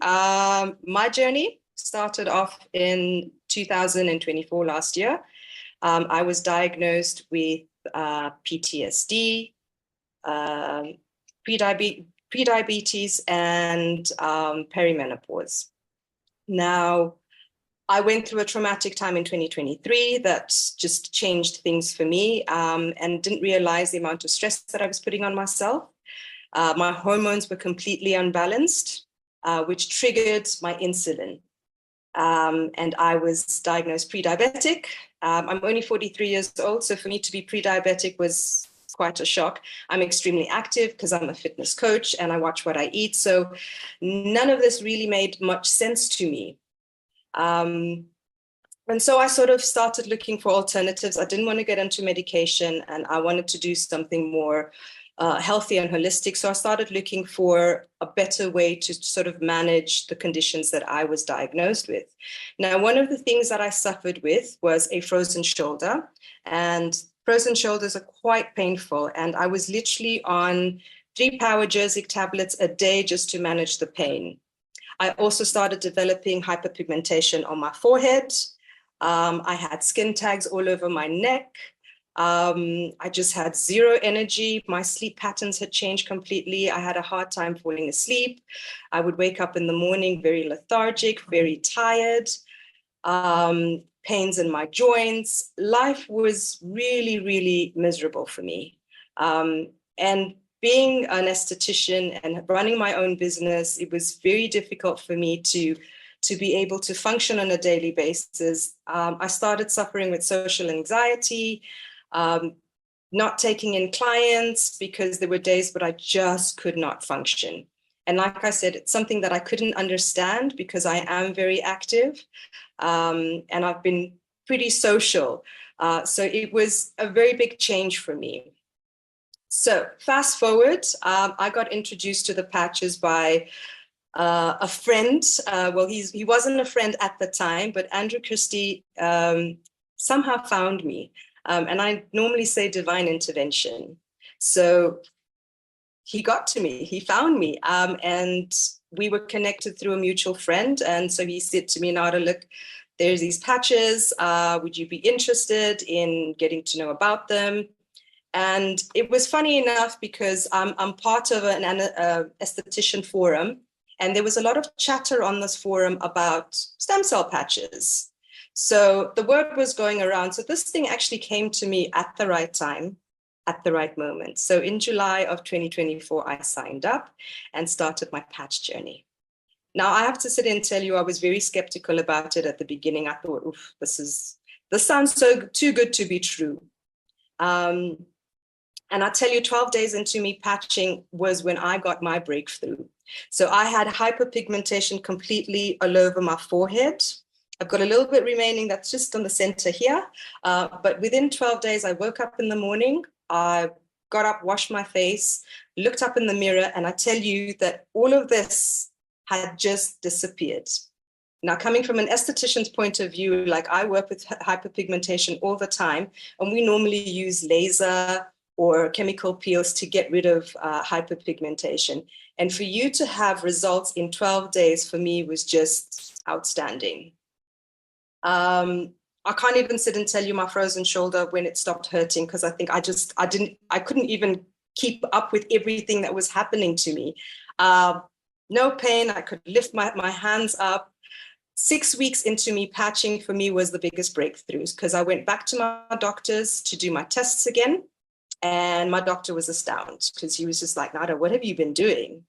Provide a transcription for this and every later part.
My journey started off in 2024, last year. I was diagnosed with PTSD, prediabetes, and perimenopause. Now, I went through a traumatic time in 2023 that just changed things for me, and didn't realize the amount of stress that I was putting on myself. My hormones were completely unbalanced, which triggered my insulin. And I was diagnosed pre-diabetic. I'm only 43 years old, so for me to be pre-diabetic was quite a shock. I'm extremely active because I'm a fitness coach and I watch what I eat. So none of this really made much sense to me. And so I sort of started looking for alternatives. I didn't want to get into medication and I wanted to do something more healthy and holistic. So I started looking for a better way to sort of manage the conditions that I was diagnosed with. Now, one of the things that I suffered with was a frozen shoulder, and frozen shoulders are quite painful. And I was literally on 3 Power Jersic tablets a day just to manage the pain. I also started developing hyperpigmentation on my forehead. I had skin tags all over my neck. I just had zero energy. My sleep patterns had changed completely. I had a hard time falling asleep. I would wake up in the morning very lethargic, very tired, pains in my joints. Life was really, really miserable for me. And being an esthetician and running my own business, it was very difficult for me to be able to function on a daily basis. I started suffering with social anxiety, not taking in clients because there were days but I just could not function. And like I said, it's something that I couldn't understand because I am very active, and I've been pretty social. So it was a very big change for me. So fast forward, I got introduced to the patches by a friend. Well, he wasn't a friend at the time, but Andrew Christie somehow found me. And I normally say divine intervention. So he got to me, he found me, and we were connected through a mutual friend. And so he said to me, Nada, look, there's these patches. Would you be interested in getting to know about them? And it was funny enough because I'm part of an esthetician forum, and there was a lot of chatter on this forum about stem cell patches. So the word was going around. So this thing actually came to me at the right time, at the right moment. So in July of 2024, I signed up and started my patch journey. Now, I have to sit and tell you, I was very skeptical about it at the beginning. I thought, oof, this sounds so too good to be true. And I tell you, 12 days into me patching was when I got my breakthrough. So I had hyperpigmentation completely all over my forehead. I've got a little bit remaining that's just on the center here. But within 12 days, I woke up in the morning, I got up, washed my face, looked up in the mirror, and I tell you that all of this had just disappeared. Now, coming from an esthetician's point of view, like I work with hyperpigmentation all the time, and we normally use laser or chemical peels to get rid of hyperpigmentation. And for you to have results in 12 days for me was just outstanding. I can't even sit and tell you my frozen shoulder when it stopped hurting, because I think I couldn't even keep up with everything that was happening to me. No pain, I could lift my hands up. 6 weeks into me patching for me was the biggest breakthroughs, because I went back to my doctors to do my tests again. And my doctor was astounded because he was just like, Nada, what have you been doing?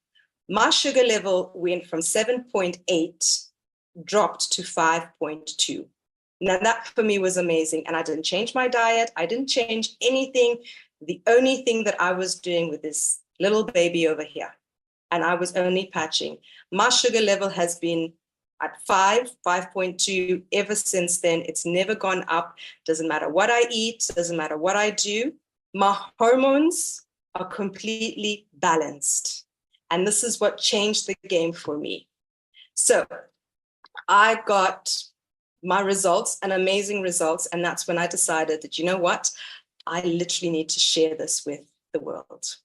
My sugar level went from 7.8, dropped to 5.2. Now that for me was amazing. And I didn't change my diet. I didn't change anything. The only thing that I was doing with this little baby over here, and I was only patching. My sugar level has been at 5.2 ever since then. It's never gone up. Doesn't matter what I eat, doesn't matter what I do. My hormones are completely balanced. And this is what changed the game for me. So I got my results and amazing results. And that's when I decided that, you know what, I literally need to share this with the world.